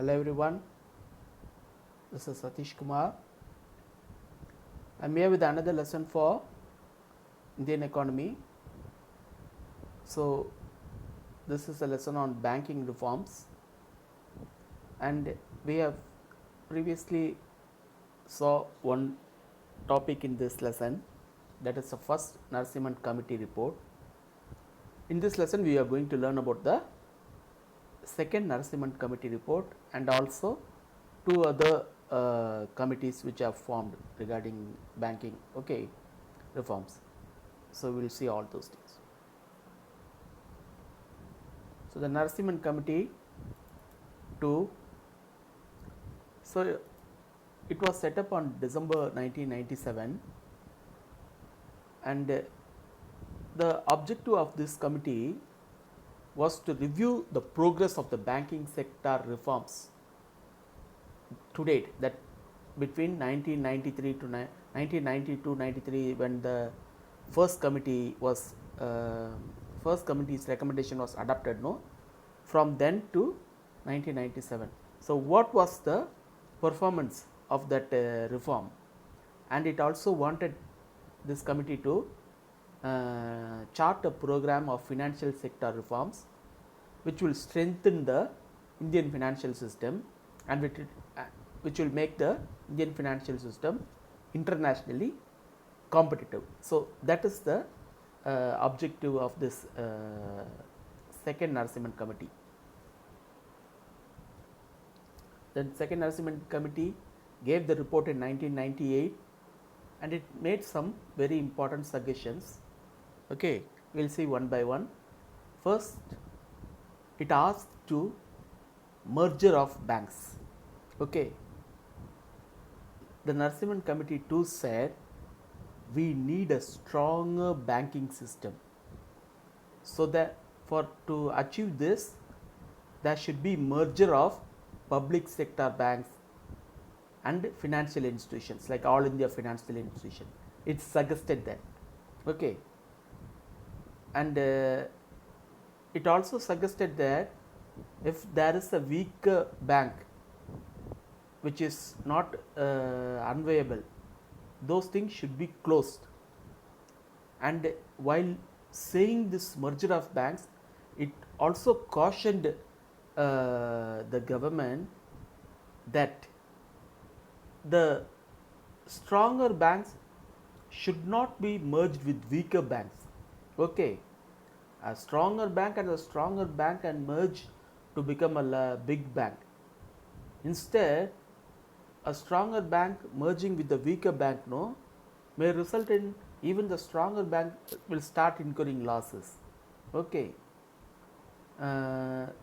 Hello everyone, this is Satish Kumar. I am here with another lesson for Indian economy. So, this is a lesson on banking reforms, and we have previously saw one topic in this lesson, that is the first Narasimhan Committee report. In this lesson we are going to learn about the second Narasimhan Committee report and also two other committees which are formed regarding banking reforms. So, we will see all those things. So, the Narasimhan Committee II, so it was set up on December 1997, and the objective of this committee was to review the progress of the banking sector reforms to date, that between 1993 to 1992-93, when the first committee's recommendation was adopted, from then to 1997. So, what was the performance of that reform? And it also wanted this committee to chart a program of financial sector reforms which will strengthen the Indian financial system and which will make the Indian financial system internationally competitive. So, that is the objective of this second Narasimhan Committee. The second Narasimhan Committee gave the report in 1998, and it made some very important suggestions. We will see one by one. First, it asked to merger of banks. The Narasimhan Committee II said we need a stronger banking system. So that to achieve this, there should be merger of public sector banks and financial institutions like All India Financial Institution. It suggested that. And it also suggested that if there is a weaker bank which is not unviable, those things should be closed. And while saying this merger of banks, it also cautioned the government that the stronger banks should not be merged with weaker banks. A stronger bank and a stronger bank can merge to become a big bank. Instead, a stronger bank merging with the weaker bank may result in even the stronger bank will start incurring losses.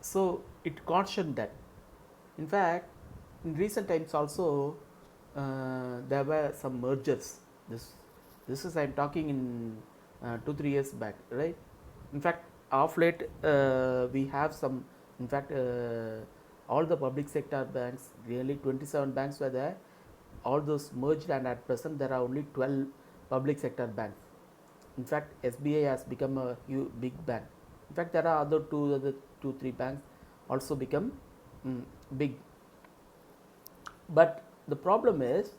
So it cautioned that. In fact, in recent times also there were some mergers. This is I am talking in 2-3 years back, right? In fact, of late we have some. In fact, all the public sector banks, really 27 banks were there. All those merged, and at present there are only 12 public sector banks. In fact, SBI has become a big bank. In fact, there are other 2-3 banks also become big. But the problem is,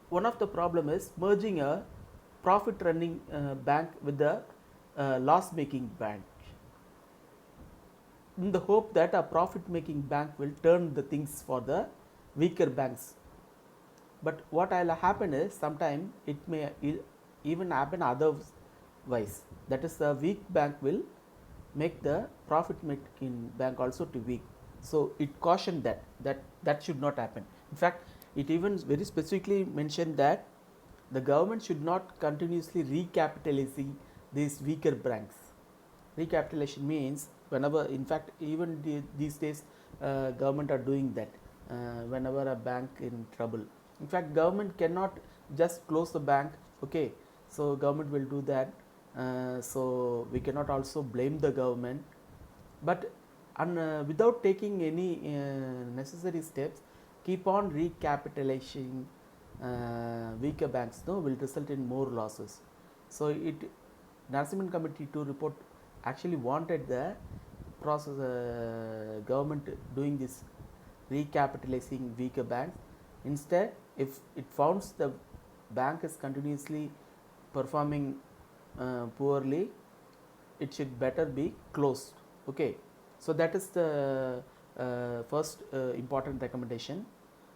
one of the problem is merging a profit running bank with a loss making bank, in the hope that a profit making bank will turn the things for the weaker banks. But what will happen is, sometime it may even happen otherwise, that is the weak bank will make the profit making bank also to weak. So it cautioned that should not happen. In fact, it even very specifically mentioned that the government should not continuously recapitalizing these weaker banks. Recapitalization means whenever, in fact, even these days government are doing that whenever a bank in trouble. In fact, government cannot just close the bank. So government will do that. So we cannot also blame the government, but without taking any necessary steps, keep on recapitalizing weaker banks will result in more losses. So Narasimhan Committee II report actually wanted the process government doing this recapitalizing weaker banks. Instead, if it finds the bank is continuously performing poorly, it should better be closed. Okay, so that is the first important recommendation.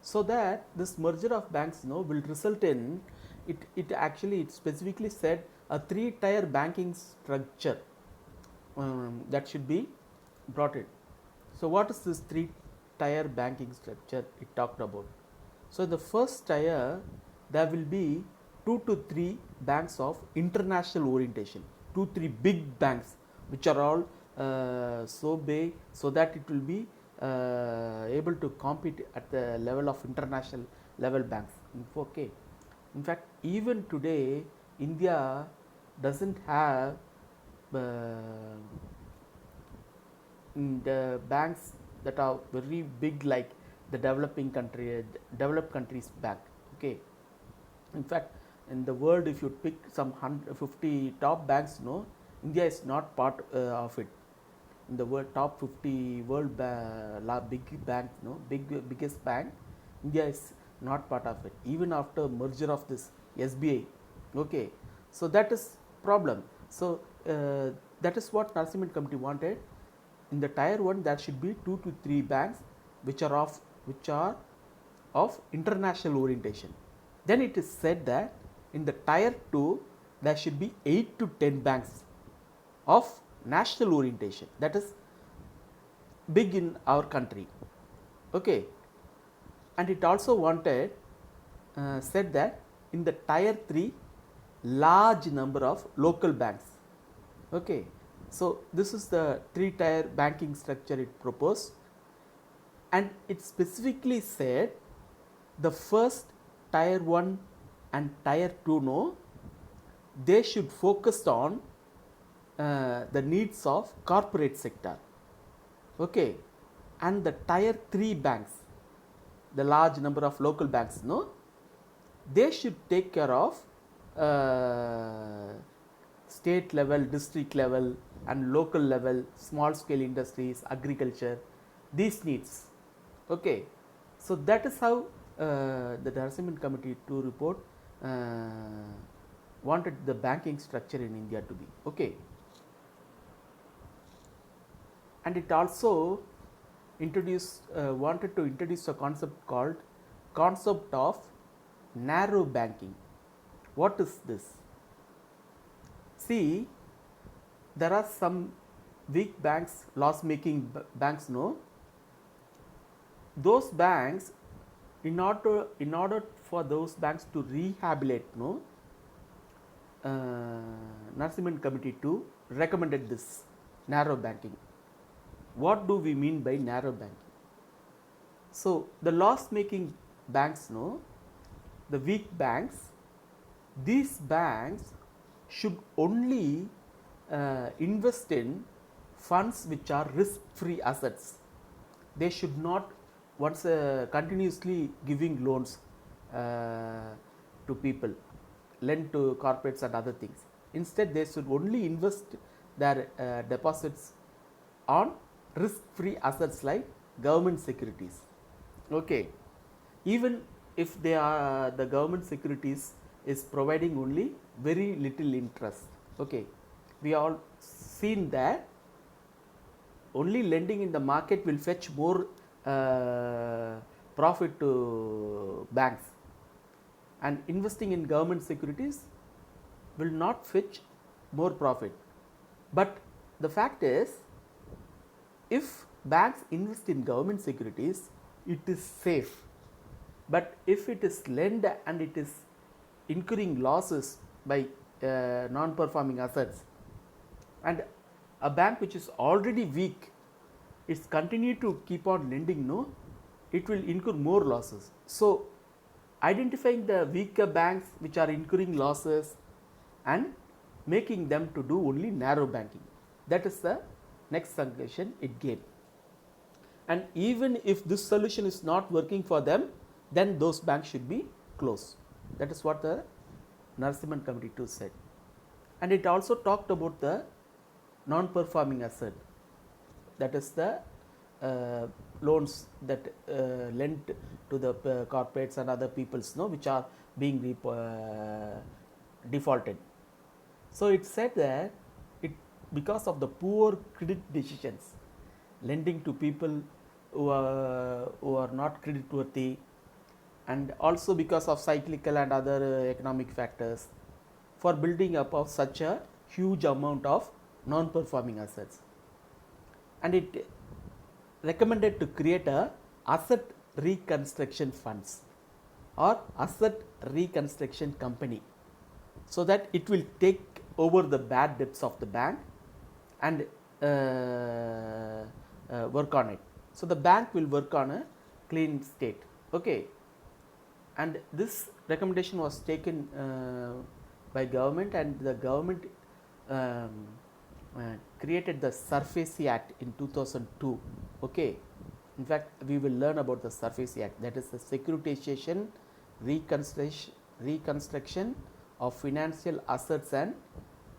So that this merger of banks will result in it actually it specifically said a 3-tier banking structure that should be brought in. So what is this 3-tier banking structure it talked about? So the first tier, there will be 2 to 3 banks of international orientation, 2-3 big banks which are all so big so that it will be able to compete at the level of international level banks. Okay. In fact, even today India doesn't have the banks that are very big like the developed countries bank. Okay. In fact, in the world, if you pick some 150 top banks, India is not part of it. In the world, top 50 world big bank, biggest bank, India is not part of it. Even after merger of this SBI, okay. So that is problem. So that is what Narasimhan Committee wanted. In the tier 1, there should be 2 to 3 banks which are of international orientation. Then it is said that in the tier 2, there should be 8 to 10 banks of national orientation, that is big in our country. Okay. And it also wanted said that in the tier 3, large number of local banks. Okay. So this is the 3-tier banking structure it proposed, and it specifically said the first tier 1 and tier 2 they should focus on the needs of corporate sector. Okay. And the tier 3 banks, the large number of local banks, they should take care of state level, district level and local level, small scale industries, agriculture, these needs. Okay. So that is how the Narasimhan Committee II report wanted the banking structure in India to be. Okay. And it also wanted to introduce a concept called concept of narrow banking. What is this? See, there are some weak banks, loss making banks, those banks, in order for those banks to rehabilitate, Narasimhan Committee II recommended this narrow banking. What do we mean by narrow banking? So the loss making banks, the weak banks, these banks should only invest in funds which are risk free assets. They should not once continuously giving loans to people, lend to corporates and other things. Instead, they should only invest their deposits on risk free assets like government securities. Okay. Even if they are the government securities is providing only very little interest. Okay. We all seen that only lending in the market will fetch more profit to banks, and investing in government securities will not fetch more profit. But the fact is, if banks invest in government securities, it is safe. But if it is lend and it is incurring losses by non-performing assets, and a bank which is already weak is continue to keep on lending, it will incur more losses. So identifying the weaker banks which are incurring losses and making them to do only narrow banking, that is the next suggestion it gave. And even if this solution is not working for them, then those banks should be closed. That is what the Narasimhan Committee II said. And it also talked about the non-performing asset. that is the loans that lent to the corporates and other peoples, no, which are being defaulted. So it said that it because of the poor credit decisions, lending to people who are not credit worthy, and also because of cyclical and other economic factors, for building up of such a huge amount of non-performing assets. And it recommended to create a asset reconstruction funds or asset reconstruction company, so that it will take over the bad debts of the bank and work on it. So the bank will work on a clean state. Okay, and this recommendation was taken by government, and the government created the SURFACE Act in 2002. Okay, in fact we will learn about the SURFACE Act, that is the Securitization, Reconstruction of Financial Assets and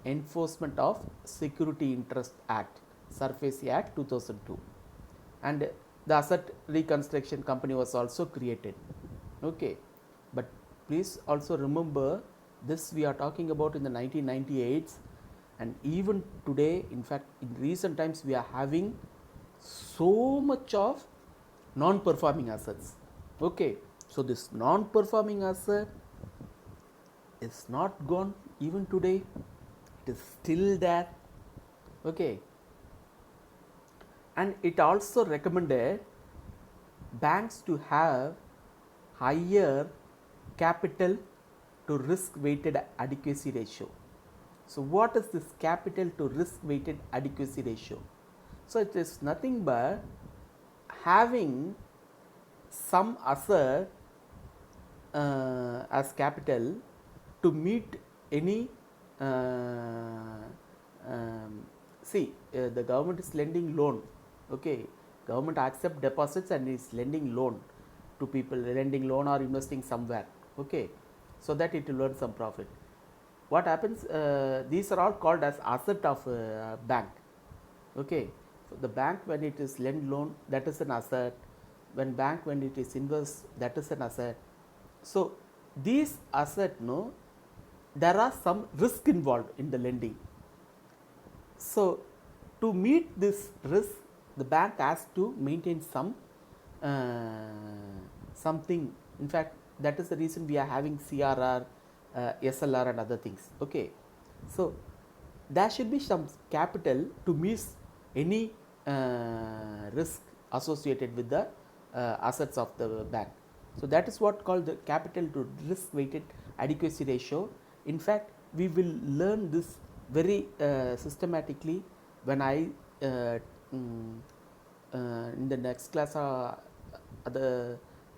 Enforcement of Security Interest Act, SURFACE Act 2002, and the asset reconstruction company was also created. Okay, but please also remember, this we are talking about in the 1998s, and even today, in fact in recent times, we are having so much of non-performing assets. Okay, so this non-performing asset is not gone even today, it is still there. Okay, and it also recommended banks to have higher capital to risk weighted adequacy ratio. So what is this capital to risk weighted adequacy ratio? So it is nothing but having some asset as capital to meet any the government is lending loan. Okay, government accept deposits and is lending loan to people, lending loan or investing somewhere. Okay, so that it will earn some profit. What happens, these are all called as asset of bank. Okay, so the bank, when it is lend loan, that is an asset. When bank, when it is invest, that is an asset. So these asset, no, there are some risk involved in the lending. So to meet this risk, the bank has to maintain some something. In fact, that is the reason we are having CRR, SLR and other things. Okay, so there should be some capital to meet any risk associated with the assets of the bank. So that is what called the capital to risk weighted adequacy ratio. In fact, we will learn this very systematically when I in the next class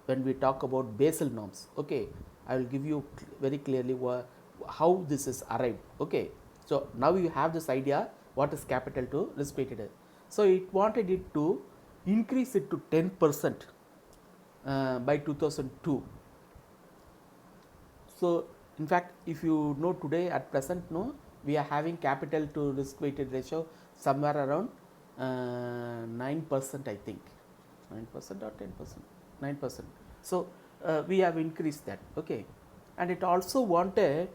when we talk about Basel norms. Okay, I will give you very clearly how this is arrived. Okay, so now you have this idea what is capital to risk weighted. So it wanted it to increase it to 10% by 2002. So in fact, if you know today at present, no, we are having capital to risk weighted ratio somewhere around 9%, I think 9% or 10%, 9%. So we have increased that. Okay, and it also wanted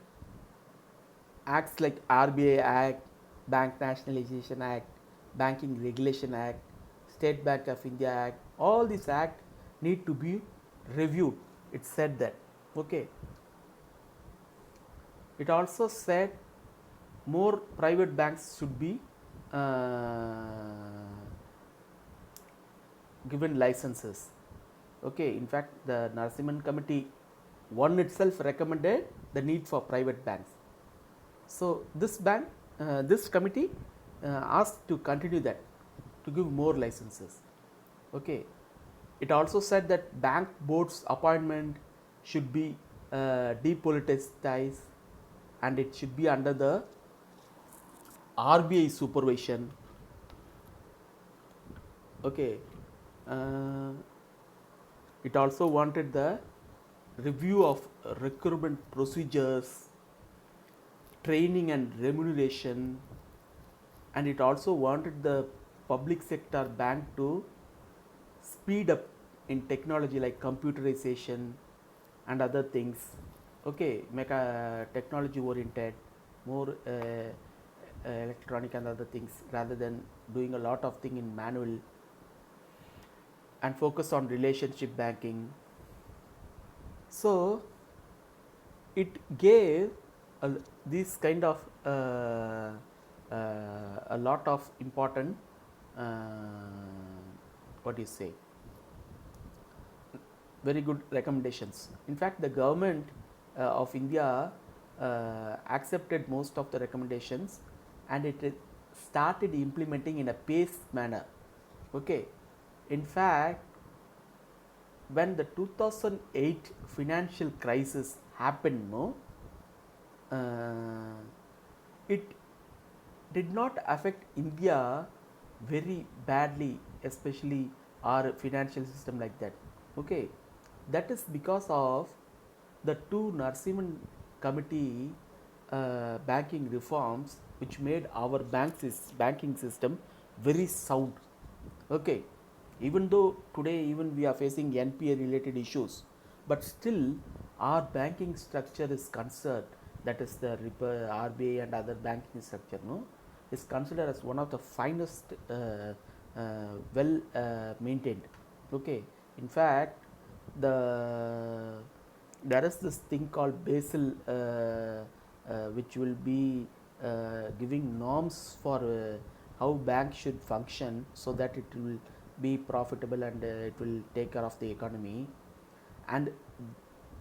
acts like RBI Act, Bank Nationalization Act, Banking Regulation Act, State Bank of India Act, all these acts need to be reviewed. It said that. Okay, it also said more private banks should be given licenses. Okay, in fact the Narasimhan Committee I itself recommended the need for private banks. So this committee asked to continue that, to give more licenses. Okay, it also said that bank boards appointment should be depoliticized, and it should be under the RBI supervision. Okay, it also wanted the review of recruitment procedures, training and remuneration, and it also wanted the public sector bank to speed up in technology like computerization and other things. Okay, make a technology oriented, more electronic and other things, rather than doing a lot of thing in manual, and focus on relationship banking. So it gave a, this kind of a lot of important what do you say, very good recommendations. In fact, the government of India accepted most of the recommendations, and it started implementing in a paced manner. Okay, in fact, when the 2008 financial crisis happened, no, it did not affect India very badly, especially our financial system like that. Okay, that is because of the two Narasimhan Committee banking reforms, which made our banking system very sound. Okay, even though today even we are facing NPA related issues, but still our banking structure is concerned, that is the RBI and other banking structure, no, is considered as one of the finest, well maintained. Okay, in fact, there is this thing called Basel, which will be giving norms for how banks should function, so that it will be profitable and it will take care of the economy. And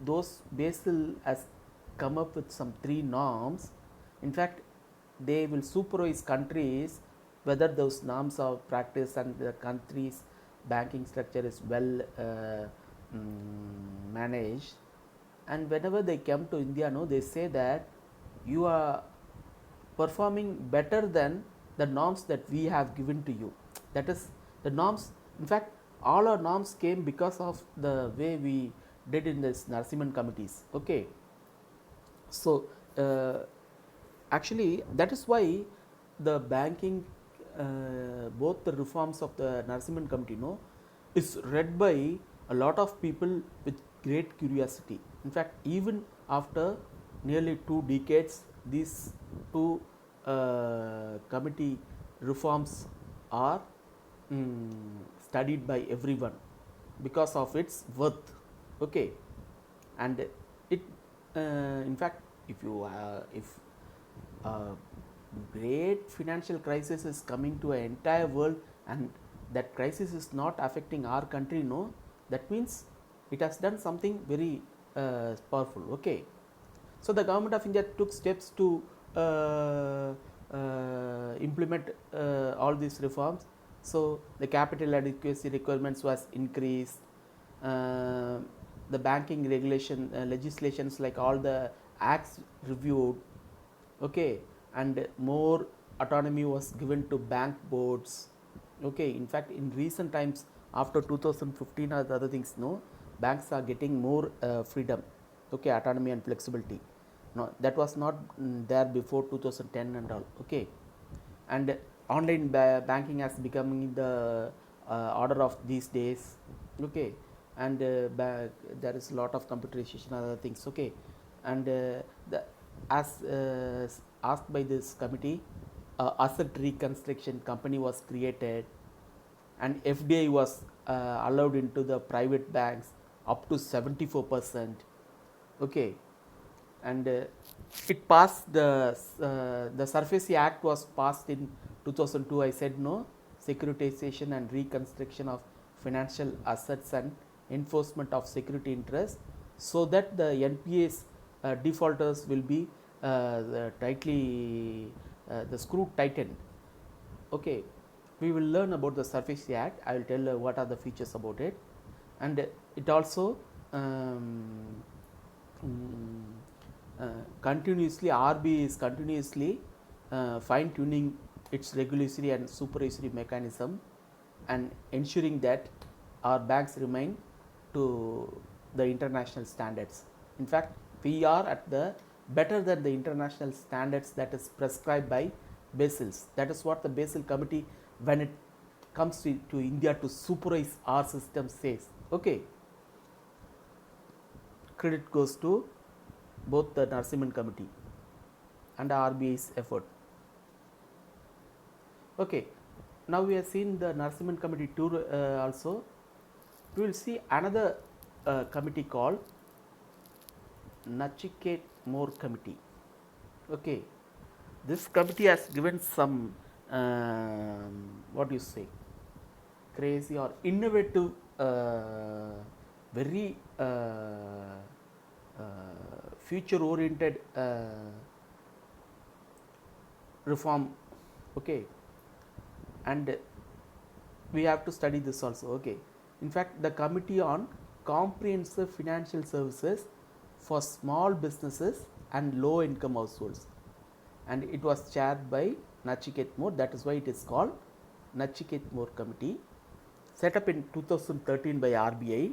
those Basel has come up with some 3 norms. In fact, they will supervise countries whether those norms are practiced and the country's banking structure is well managed. And whenever they come to India, no, they say that you are performing better than the norms that we have given to you. That is the norms. In fact, all our norms came because of the way we did in this Narasimhan committees. Okay, so actually that is why the banking, both the reforms of the Narasimhan committee, no, is read by a lot of people with great curiosity. In fact, even after nearly 2 decades, these two committee reforms are studied by everyone because of its worth. Okay, and it in fact, if great financial crisis is coming to an entire world, and that crisis is not affecting our country, no, that means it has done something very powerful. Okay, so the government of India took steps to implement all these reforms. So the capital adequacy requirements was increased, the banking regulation legislations, like all the acts reviewed. Okay, and more autonomy was given to bank boards. Okay, in fact, in recent times after 2015 or the other things, no, banks are getting more freedom. Okay, autonomy and flexibility. No, that was not there before 2010 and all. Okay, and online banking has become the order of these days. Okay, and there is a lot of computerization and other things. Okay, and as asked by this committee, asset reconstruction company was created, and FDI was allowed into the private banks up to 74%. Okay, and it passed the SURFACE Act was passed in 2002. I said no, securitization and reconstruction of financial assets and enforcement of security interest, so that the NPAs defaulters will be tightly the screw tightened. Okay, we will learn about the SURFACE Act. I will tell what are the features about it, and it also continuously, RBI is continuously fine tuning its regulatory and supervisory mechanism, and ensuring that our banks remain to the international standards. In fact, we are at the better than the international standards that is prescribed by Basel. That is what the Basel committee, when it comes to India to supervise our system says, okay, credit goes to both the Narasimhan Committee and RBI's effort. Okay, now we have seen the Narasimhan Committee II also. We will see another committee called Nackiket Committee. Okay, this committee has given some what do you say, crazy or innovative, very future oriented reform. Okay, and we have to study this also. Okay, in fact, the Committee on Comprehensive Financial Services for Small Businesses and Low Income Households, and it was chaired by Nackiket. That is why it is called Nackiket Committee, set up in 2013 by RBI.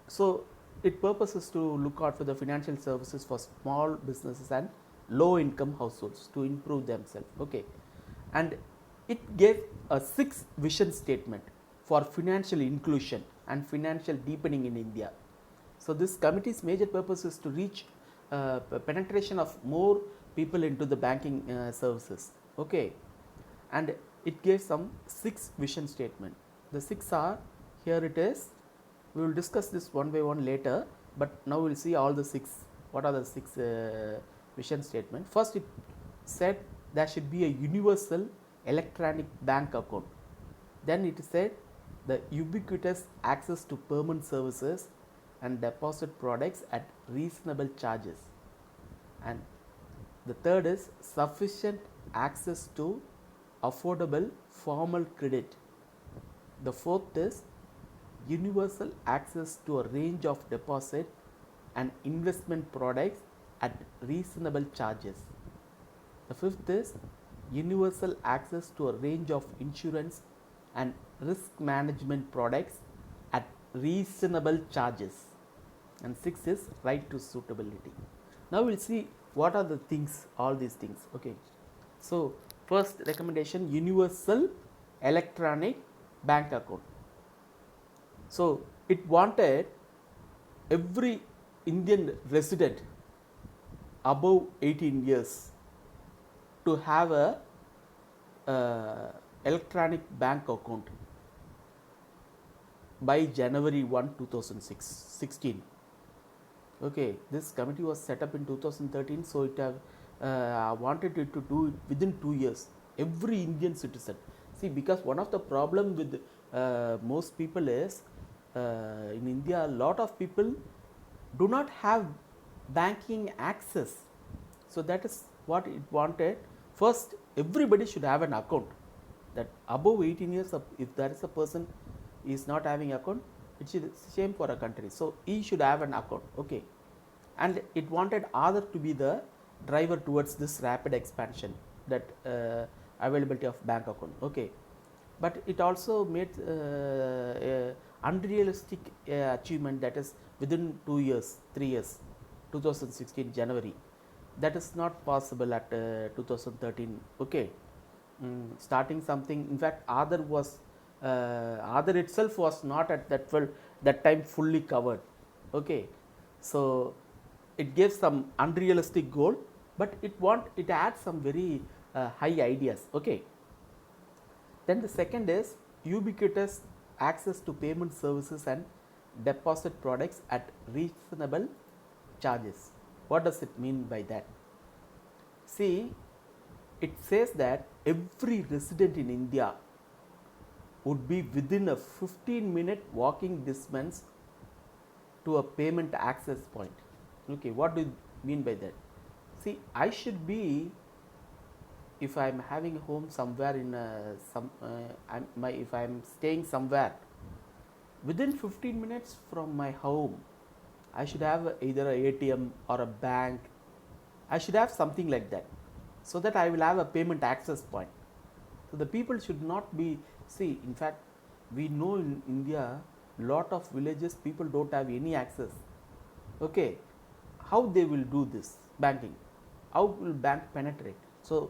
So its purpose is to look out for the financial services for small businesses and low income households to improve themselves. Okay, and it gave a 6 vision statement for financial inclusion and financial deepening in India. So this committee's major purpose is to reach penetration of more people into the banking services. Okay, and it gave some 6 vision statement. The 6 are, here it is. We will discuss this one by one later, but now we will see all the 6. What are the 6 vision statement? First, it said there should be a universal electronic bank account. Then it said the ubiquitous access to permanent services and deposit products at reasonable charges. And the third is sufficient access to affordable formal credit. The fourth is universal access to a range of deposit and investment products at reasonable charges. The fifth is universal access to a range of insurance and risk management products at reasonable charges. And sixth is right to suitability. Now we will see what are the things, all these things. Okay, so first recommendation, universal electronic bank account. So it wanted every Indian resident above 18 years to have a electronic bank account by January 1, 2016. Okay, this committee was set up in 2013, so it wanted it to do it within 2 years. Every Indian citizen. See, because one of the problem with most people is in India, a lot of people do not have banking access. So that is what it wanted. First, everybody should have an account. That above 18 years, if there is a person is not having account, it is shame for a country. So he should have an account. Okay, and it wanted Aadhaar to be the driver towards this rapid expansion, that availability of bank account. Okay, but it also made unrealistic achievement, that is within 2 years, 3 years, 2016 January. That is not possible at 2013. Okay, starting something. In fact, Aadhaar itself was not at that time fully covered. Okay, so it gave some unrealistic goal, but it adds some very high ideas. Okay. Then the second is ubiquitous access to payment services and deposit products at reasonable charges. What does it mean by that? See, it says that every resident in India would be within a 15-minute walking distance to a payment access point. Okay, what do you mean by that? See, I should be, if I am having home somewhere in if I am staying somewhere, within 15 minutes from my home, I should have either a ATM or a bank. I should have something like that, so that I will have a payment access point. So the people should not be, see, in fact, we know in India, lot of villages people don't have any access. Okay, how they will do this banking? How will bank penetrate? So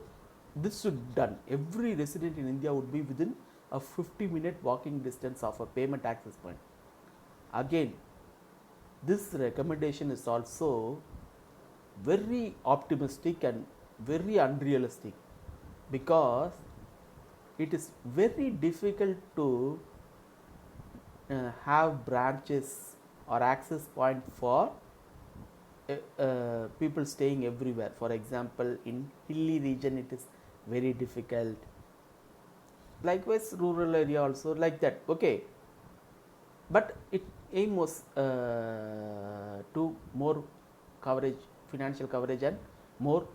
this should done. Every resident in India would be within a 50-minute walking distance of a payment access point. Again, this recommendation is also very optimistic and very unrealistic, because it is very difficult to have branches or access point for people staying everywhere. For example, in hilly region it is very difficult. Likewise, rural area also like that. Okay, but it aim was to more coverage, financial coverage, and more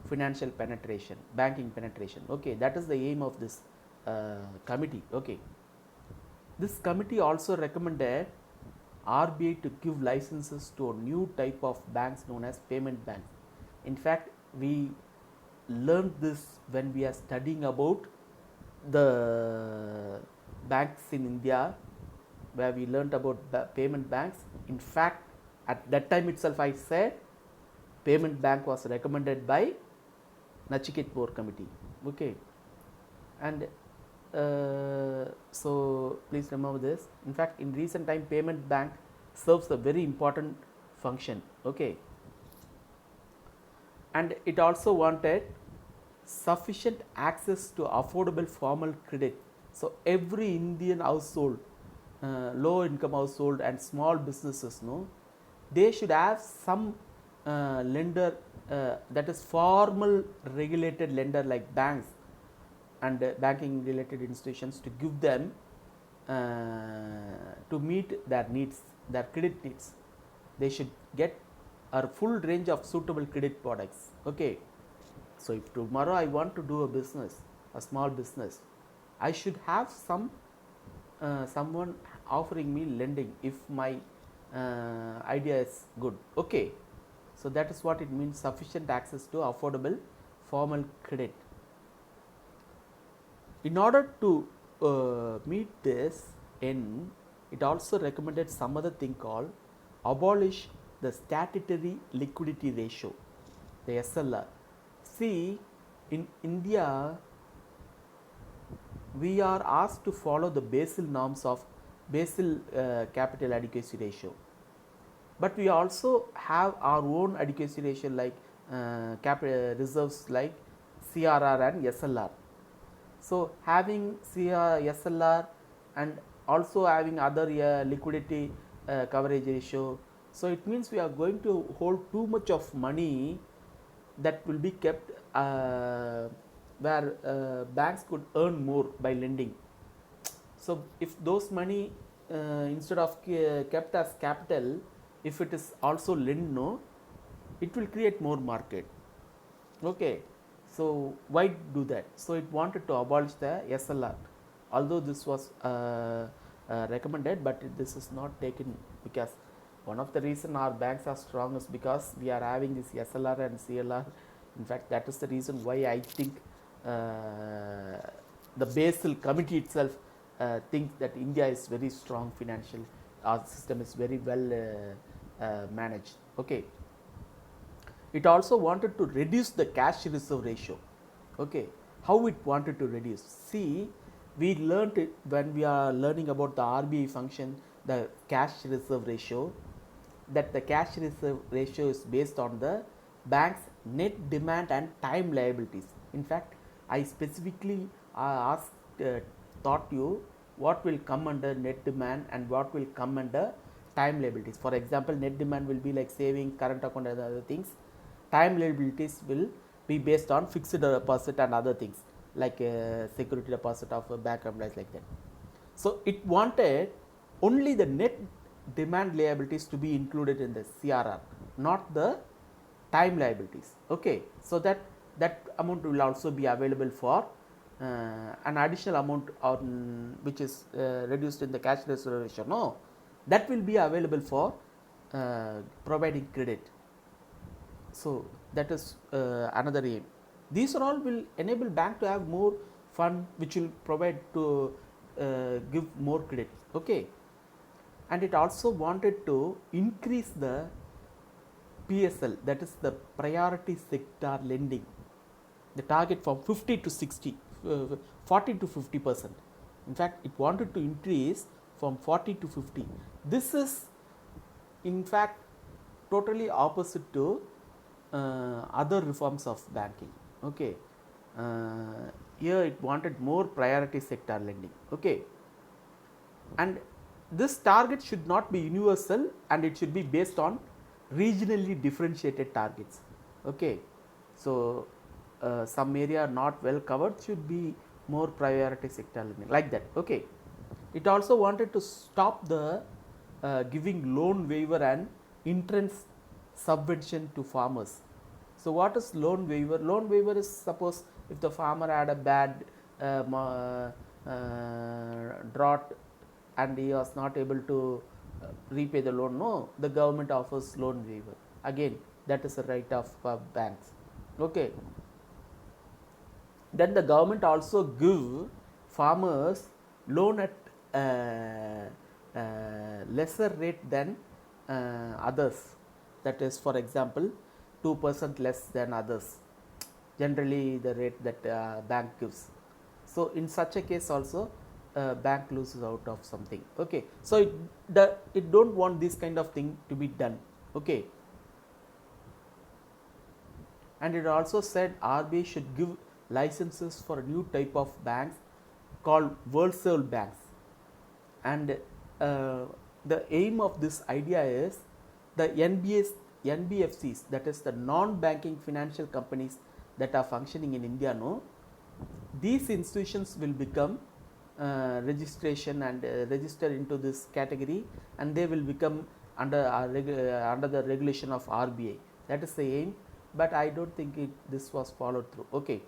financial penetration, banking penetration. Okay, that is the aim of this committee. Okay, this committee also recommended RBI to give licenses to a new type of banks known as payment banks. In fact, we learned this when we are studying about the banks in India, where we learned about payment banks. In fact, at that time itself I said payment bank was recommended by Nackiket board committee. Okay, and so please remember this. In fact, in recent time payment bank serves a very important function. Okay, and it also wanted sufficient access to affordable formal credit. So every Indian household, low income household and small businesses, no, they should have some lender, that is formal regulated lender like banks and banking related institutions, to give them to meet their needs, their credit needs. They should get a full range of suitable credit products. Okay, so if tomorrow I want to do a business, a small business, I should have some someone offering me lending if my idea is good. Okay, so that is what it means, sufficient access to affordable formal credit. In order to meet this end, it also recommended some other thing called abolish the statutory liquidity ratio, the SLR. See, in India, we are asked to follow the Basel norms of Basel capital adequacy ratio, but we also have our own adequacy ratio like reserves like CRR and SLR. So having SLR and also having other liquidity coverage ratio, so it means we are going to hold too much of money that will be kept where banks could earn more by lending. So if those money instead of kept as capital, if it is also lend, no, it will create more market. Okay, so why do that? So it wanted to abolish the SLR, although this was recommended, but this is not taken, because one of the reason our banks are strong is because we are having this SLR and CLR. In fact, that is the reason why I think the Basel committee itself thinks that India is very strong financial, our system is very well managed. Okay, it also wanted to reduce the cash reserve ratio. Okay, how it wanted to reduce? See, we learned it when we are learning about the RBI function, the cash reserve ratio, that the cash reserve ratio is based on the bank's net demand and time liabilities. In fact, I specifically taught you what will come under net demand and what will come under time liabilities. For example, net demand will be like saving, current account and other things. Time liabilities will be based on fixed deposit and other things like security deposit of bank employees, like that. So it wanted only the net demand liabilities to be included in the CRR, not the time liabilities. Okay, so that amount will also be available for an additional amount on which is reduced in the cash reserve ratio. No, that will be available for providing credit. So that is another aim. These are all will enable bank to have more fund which will provide to give more credit. Okay, and it also wanted to increase the PSL, that is the priority sector lending. the target from 50 to 60, 40 to 50%. In fact, it wanted to increase from 40 to 50. This is in fact totally opposite to other reforms of banking. Okay, here it wanted more priority sector lending. Okay, and this target should not be universal and it should be based on regionally differentiated targets. Okay, so some area not well covered should be more priority sector lending, like that. Okay, it also wanted to stop the giving loan waiver and entrance subvention to farmers. So what is loan waiver? Loan waiver is, suppose if the farmer had a bad drought and he was not able to repay the loan, no, the government offers loan waiver. Again, that is a right of banks. Okay, then the government also give farmers loan at lesser rate than others. That is, for example, 2% less than others, generally the rate that bank gives. So in such a case also bank loses out of something. Okay, so it don't want this kind of thing to be done. Okay, and it also said RBI should give licenses for a new type of banks called world served banks, and the aim of this idea is the NBFCs, that is the non-banking financial companies that are functioning in India, no, these institutions will become registration and register into this category, and they will become under under the regulation of RBI. That is the aim, but I don't think this was followed through. Okay,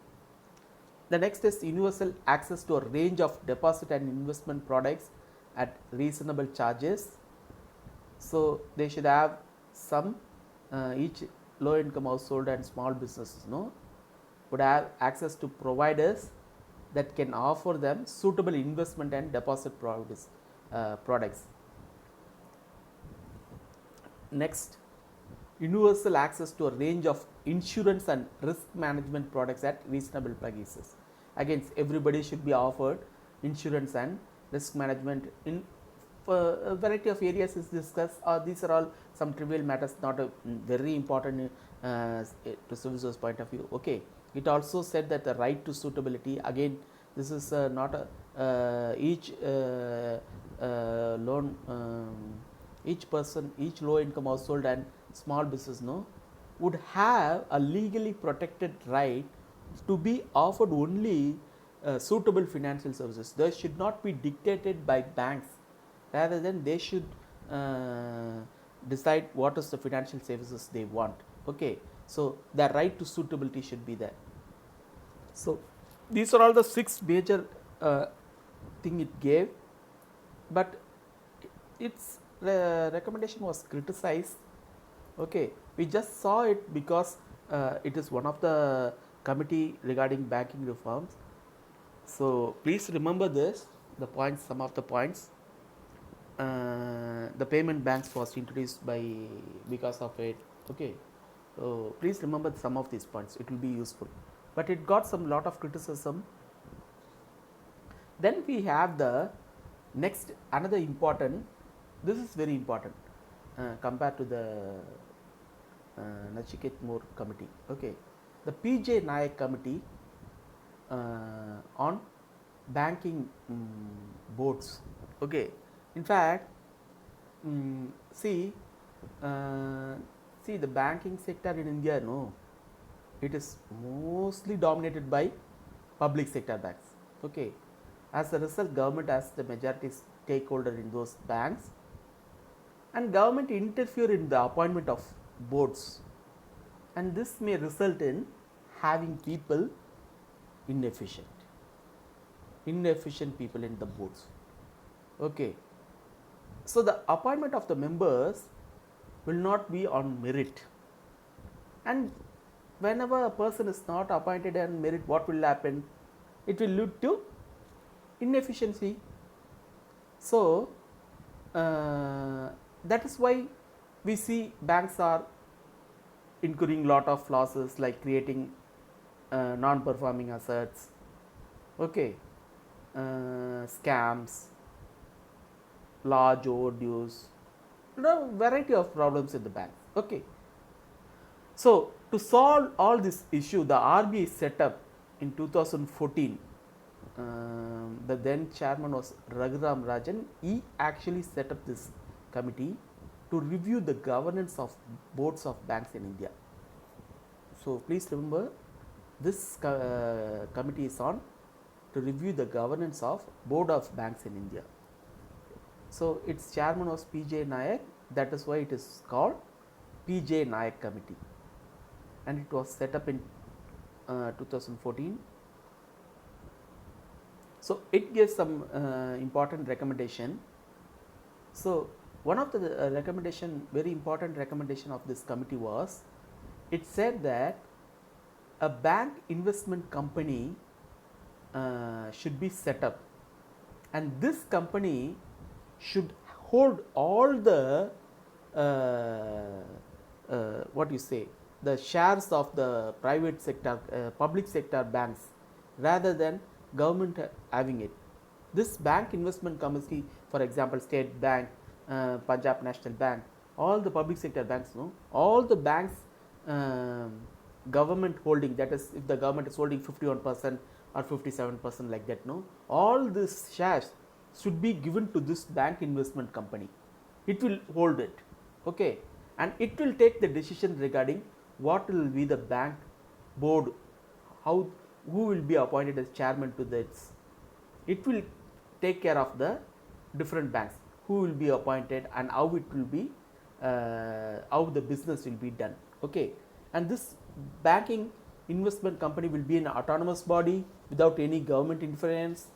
the next is universal access to a range of deposit and investment products at reasonable charges. So they should have some each low income household and small businesses, no, would have access to providers that can offer them suitable investment and deposit products. Next, universal access to a range of insurance and risk management products at reasonable prices. Again, everybody should be offered insurance and risk management in a variety of areas is discussed. These are all some trivial matters, not a very important to services point of view. Okay, it also said that the right to suitability, again this is not a each loan each person, each low income household and small business, no, would have a legally protected right to be offered only suitable financial services. They should not be dictated by banks, rather than they should decide what is the financial services they want. Okay, so the right to suitability should be there. So these are all the 6 major thing it gave, but its recommendation was criticized. Okay, we just saw it because it is one of the committee regarding banking reforms. So please remember this, the points, some of the points. The payment banks was introduced because of it. Okay, so please remember some of these points, it will be useful, but it got some lot of criticism. Then we have the next, another important, this is very important compared to the Nackiket committee. Okay, the PJ Nayak committee on banking boards. Okay, in fact, see the banking sector in India, no, it is mostly dominated by public sector banks. Okay, as a result, government has the majority stakeholder in those banks, and government interfere in the appointment of boards, and this may result in having people inefficient people in the boards. Okay, so the appointment of the members will not be on merit, and whenever a person is not appointed on merit, what will happen? It will lead to inefficiency. So that is why we see banks are incurring lot of losses, like creating non-performing assets, okay, scams, large overdues, variety of problems in the bank. Okay. So to solve all this issue, the RBI set up in 2014. The then chairman was Raghuram Rajan. He actually set up this committee to review the governance of boards of banks in India. So please remember, this committee is on to review the governance of board of banks in India. So its chairman was P.J. Nayak. That is why it is called P.J. Nayak Committee, and it was set up in 2014. So it gives some important recommendation. So one of the very important recommendation of this committee was, it said that a bank investment company should be set up, and this company should hold all the the shares of the private sector, public sector banks, rather than government having it. This bank investment committee, for example, State Bank, Punjab National Bank, all the public sector banks, all the banks government holding, that is, if the government is holding 51% or 57% like that, all these shares should be given to this bank investment company. It will hold it, okay, and it will take the decision regarding what will be the bank board, who will be appointed as chairman to this. It will take care of the different banks, who will be appointed and how it will be, how the business will be done, okay. And this banking investment company will be an autonomous body without any government interference,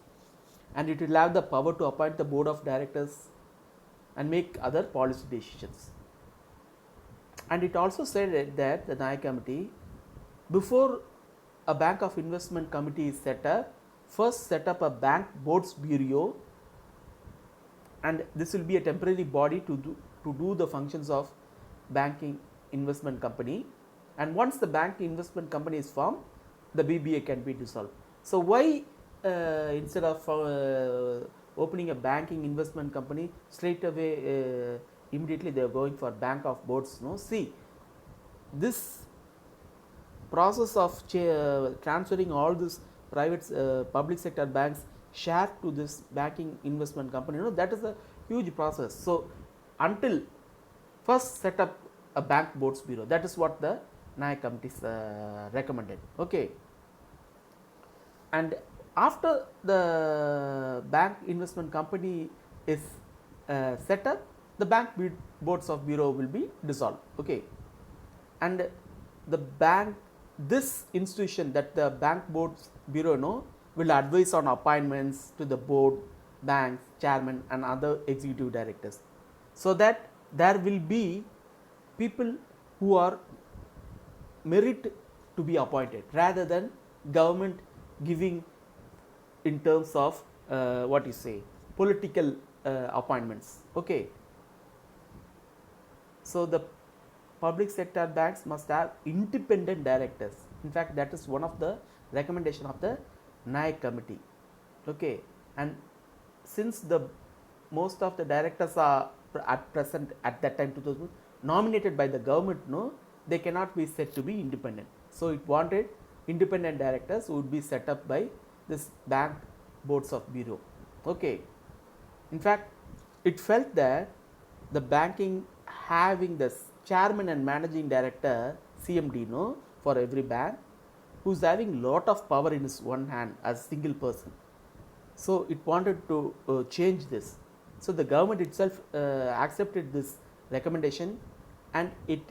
and it will have the power to appoint the board of directors and make other policy decisions. And it also said that the Nayak Committee, before a bank of investment committee is set up, first set up a bank boards bureau, and this will be a temporary body to do the functions of banking investment company. And once the bank investment company is formed, the BBA can be dissolved. So why instead of opening a banking investment company, straight away immediately they are going for bank of boards? See, this process of transferring all this private public sector banks share to this banking investment company, that is a huge process. So until first set up a bank boards bureau, that is what the Nayak committee recommended, okay. And after the bank investment company is set up, the bank boards of bureau will be dissolved, okay. And the bank, this institution, that the bank boards bureau will advise on appointments to the board, banks, chairman and other executive directors, so that there will be people who are merit to be appointed, rather than government giving in terms of political appointments, okay. So the public sector banks must have independent directors. In fact, that is one of the recommendation of the Nayak committee, okay. And since the most of the directors are at present at that time 2000 nominated by the government, they cannot be said to be independent. So it wanted independent directors who would be set up by this bank boards of bureau, okay. In fact, it felt that the banking having the chairman and managing director, CMD, for every bank, who is having lot of power in his one hand as single person. So it wanted to change this. So the government itself accepted this recommendation, and it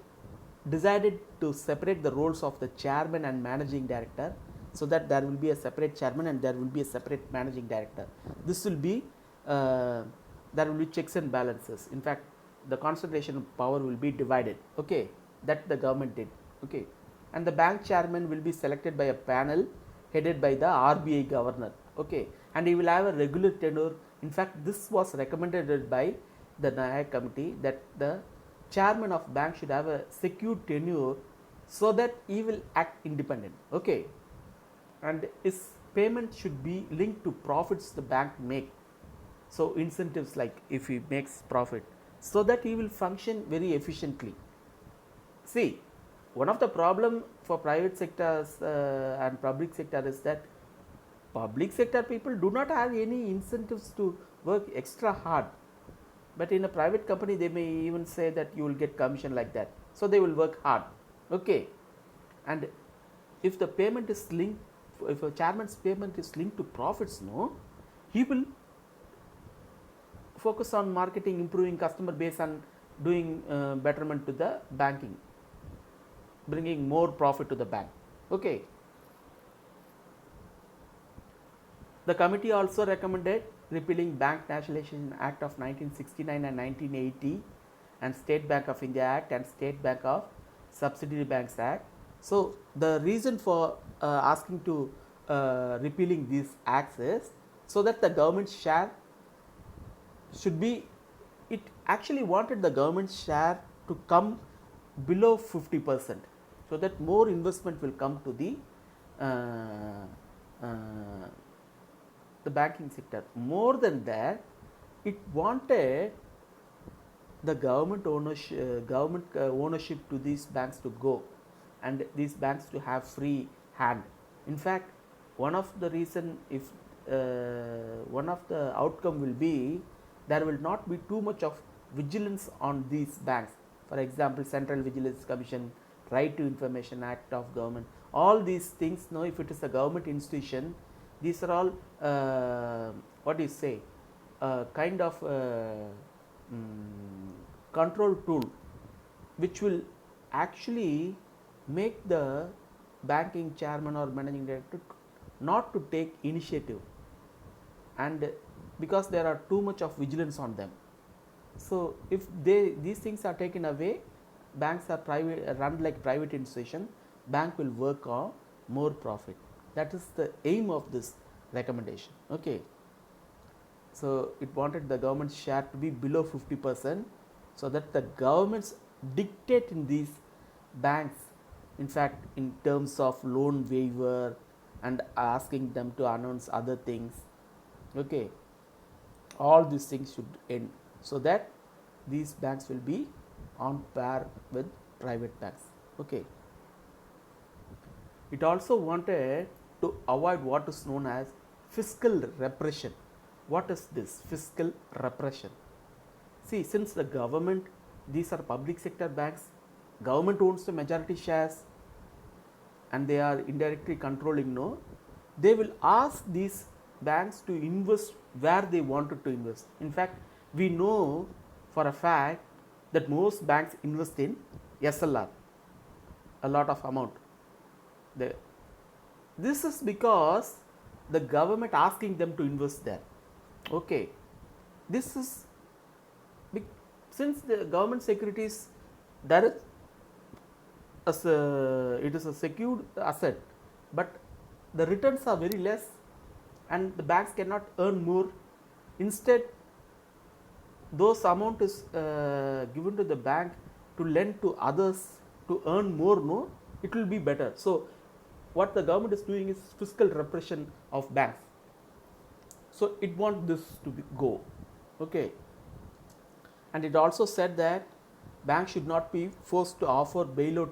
decided to separate the roles of the chairman and managing director, so that there will be a separate chairman and there will be a separate managing director. This will be there will be checks and balances. In fact, the concentration of power will be divided, okay. That the government did, okay. And the bank chairman will be selected by a panel headed by the RBI governor, okay, and he will have a regular tenure. In fact, this was recommended by the Nayak committee, that the chairman of bank should have a secure tenure, so that he will act independent, okay. and its payment should be linked to profits the bank make. So incentives, like if he makes profit, so that he will function very efficiently. See, one of the problem for private sectors and public sector is that public sector people do not have any incentives to work extra hard, but in a private company they may even say that you will get commission like that, so they will work hard. Okay, and if the payment is linked, if a chairman's payment is linked to profits, no, he will focus on marketing, improving customer base, and doing betterment to the banking, bringing more profit to the bank. Okay. The committee also recommended repealing Bank Nationalization Act of 1969 and 1980 and State Bank of India Act and State Bank of Subsidiary Banks Act. So the reason for asking to repealing these acts is so that the government share should be, it actually wanted the government share to come below 50%, so that more investment will come to the banking sector. More than that, it wanted the government ownership to these banks to go, and these banks to have free hand. In fact, one of the reason, if one of the outcome will be, there will not be too much of vigilance on these banks. For example, Central Vigilance Commission, Right to Information Act of government, all these things, no, if it is a government institution, these are all what do you say, kind of control tool, which will actually make the banking chairman or managing director not to take initiative, and because there are too much of vigilance on them. So if these things are taken away, banks are run like private institution, bank will work on more profit. That is the aim of this recommendation. Okay. So it wanted the government share to be below 50%, so that the governments dictate in these banks, in fact, in terms of loan waiver and asking them to announce other things. Okay, all these things should end, so that these banks will be on par with private banks. Okay. It also wanted to avoid what is known as fiscal repression. What is this fiscal repression? See, since the government, these are public sector banks, government owns the majority shares and they are indirectly controlling, no, they will ask these banks to invest where they wanted to invest. In fact, we know for a fact that most banks invest in SLR, a lot of amount. This is because the government asking them to invest there. Okay, this is since the government securities, there is it is a secured asset, but the returns are very less and the banks cannot earn more. Instead, those amount is given to the bank to lend to others to earn more, no, it will be better. So what the government is doing is fiscal repression of banks. So it wants this to go. Okay. And it also said that banks should not be forced to offer bailout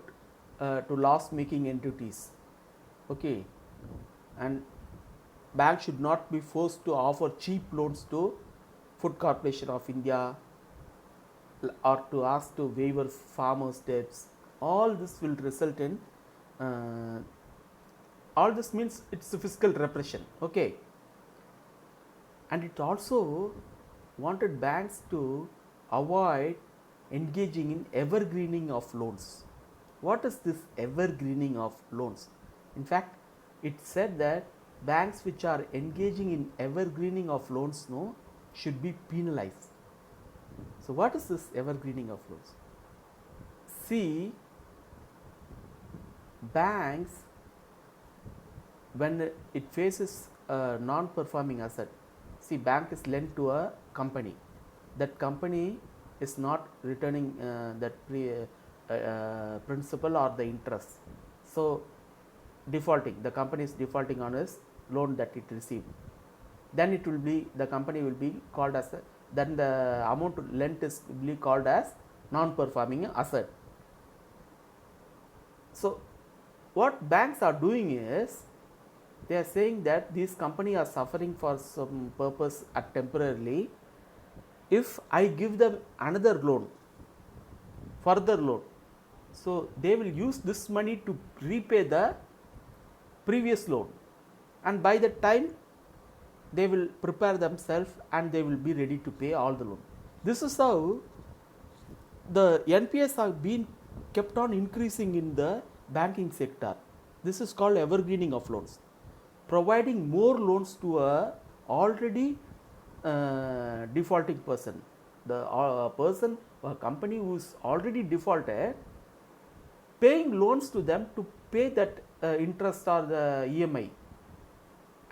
to loss making entities. Okay. And banks should not be forced to offer cheap loans to Food Corporation of India or to ask to waiver farmers' debts. All this will result in all this means it's a fiscal repression. Okay. And it also wanted banks to avoid engaging in evergreening of loans. What is this evergreening of loans? In fact, it said that banks which are engaging in evergreening of loans, no, should be penalized. So what is this evergreening of loans? See, banks, when it faces a non-performing asset, see, bank is lent to a company. That company is not returning that principal or the interest. So defaulting, the company is defaulting on its loan that it received, then it will be, the company will be called as then the amount lent is will be called as non-performing asset. So what banks are doing is, they are saying that these companies are suffering for some purpose at temporarily. If I give them another loan, further loan, so they will use this money to repay the previous loan, and by the time they will prepare themselves and they will be ready to pay all the loan. This is how the NPS have been kept on increasing in the banking sector. This is called evergreening of loans, providing more loans to a already defaulting person. The person or company who is already defaulted, paying loans to them to pay that interest or the EMI,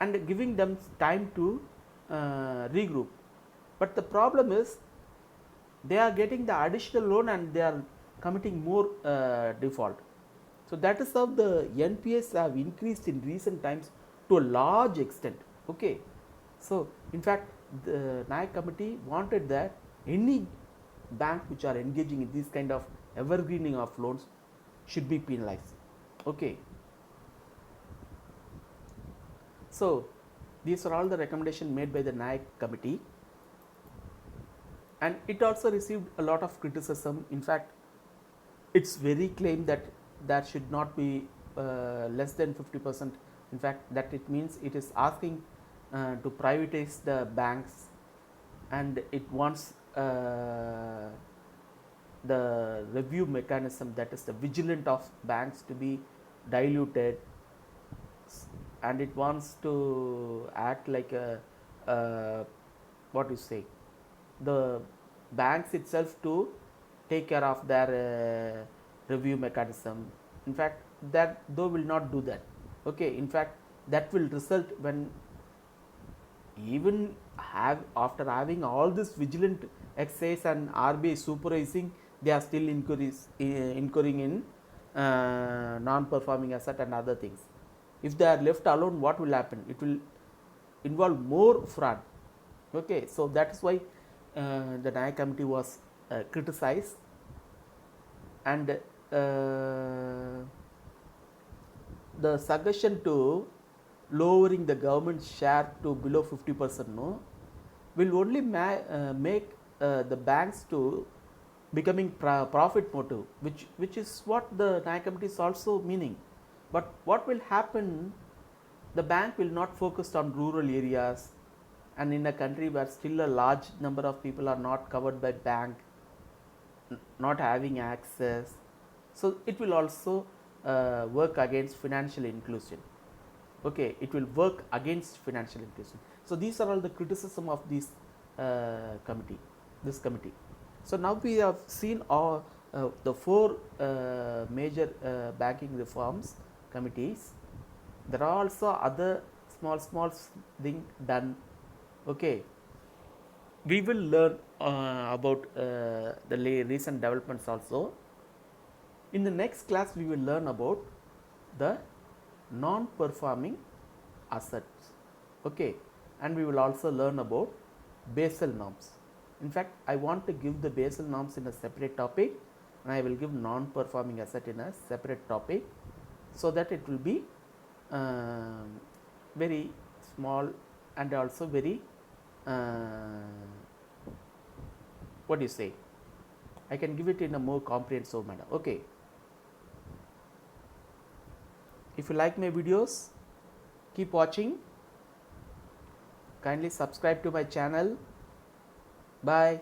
and giving them time to regroup. But the problem is, they are getting the additional loan and they are committing more default. So that is how the NPS have increased in recent times to a large extent. Okay, so in fact the Nayak committee wanted that any bank which are engaging in this kind of evergreening of loans should be penalized. Okay, so these are all the recommendations made by the Nayak committee, and it also received a lot of criticism. In fact, it's very claimed that there should not be less than 50%. In fact, that it means it is asking to privatize the banks, and it wants the review mechanism, that is the vigilance of banks, to be diluted, and it wants to act like a what you say, the banks itself to take care of their review mechanism. In fact, that though will not do that. Okay, in fact that will result when, even after having all this vigilant exercise and RBI supervising, they are still incurring in non-performing asset and other things. If they are left alone, what will happen? It will involve more fraud. Okay, so that is why the Nayak committee was criticized, and the suggestion to lowering the government share to below 50% will only make the banks to becoming profit motive, which is what the Nayak committee is also meaning. But what will happen, the bank will not focus on rural areas, and in a country where still a large number of people are not covered by bank, not having access, so it will also work against financial inclusion. Okay, it will work against financial inclusion. So these are all the criticism of this committee. So now we have seen all the four major banking reforms committees. There are also other small thing done. Okay, we will learn about the recent developments also. In the next class, we will learn about the non-performing assets. Okay, and we will also learn about Basel norms. In fact, I want to give the Basel norms in a separate topic, and I will give non-performing asset in a separate topic, so that it will be very small and also very what do you say, I can give it in a more comprehensive manner. Okay, if you like my videos, keep watching. Kindly subscribe to my channel. Bye.